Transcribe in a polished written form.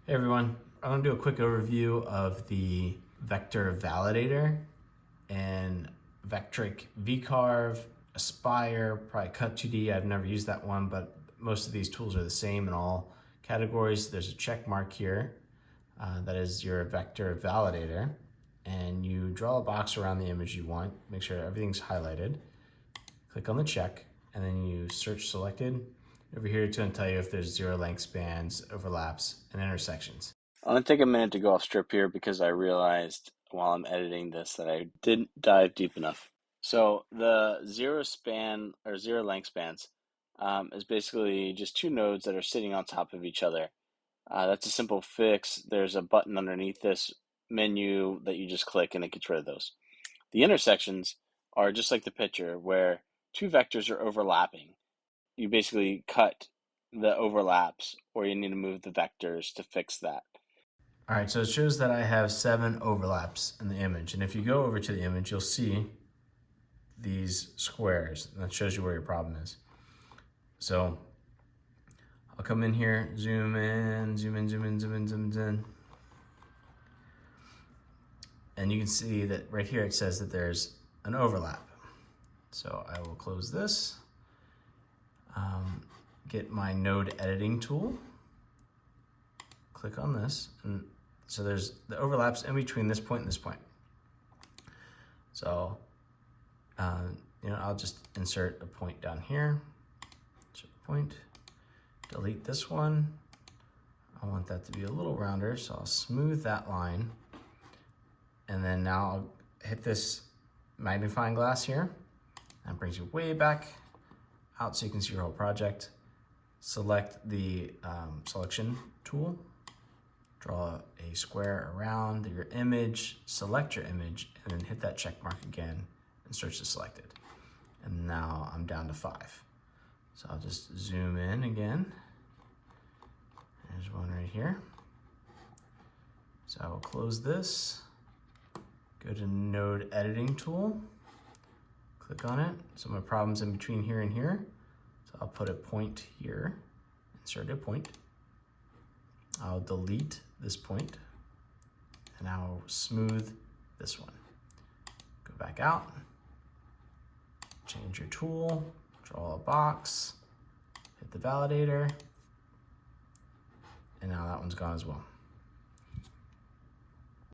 Hey everyone, I'm going to do a quick overview of the Vector Validator and Vectric vCarve, Aspire, probably Cut2D. I've never used that one, but most of these tools are the same in all categories. There's a check mark here. That is your Vector Validator. And you draw a box around the image you want. Make sure everything's highlighted. Click on the check, and then you search selected. Over here, it's going to tell you if there's zero length spans, overlaps, and intersections. I'm going to take a minute to go off strip here because I realized while I'm editing this that I didn't dive deep enough. So the zero span or zero length spans is basically just two nodes that are sitting on top of each other. That's a simple fix. There's a button underneath this menu that you just click and it gets rid of those. The intersections are just like the picture where two vectors are overlapping. You basically cut the overlaps, or you need to move the vectors to fix that. All right, so it shows that I have 7 overlaps in the image. And if you go over to the image, you'll see these squares. And that shows you where your problem is. So I'll come in here, zoom in, zoom in, zoom in, zoom in, zoom in. And you can see that right here it says that there's an overlap. So I will close this. Get my node editing tool, click on this, and so there's the overlaps in between this point and this point. So, I'll just insert a point down here, insert a point, delete this one. I want that to be a little rounder, so I'll smooth that line. And then now I'll hit this magnifying glass here. That brings you way back out so you can see your whole project. Select the selection tool, draw a square around your image, select your image, and then hit that check mark again and search to select it. And now I'm down to 5. So I'll just zoom in again. There's one right here. So I will close this, go to node editing tool, click on it. So my problem's in between here and here. So I'll put a point here, insert a point. I'll delete this point, and I'll smooth this one. Go back out, change your tool, draw a box, hit the validator, and now that one's gone as well.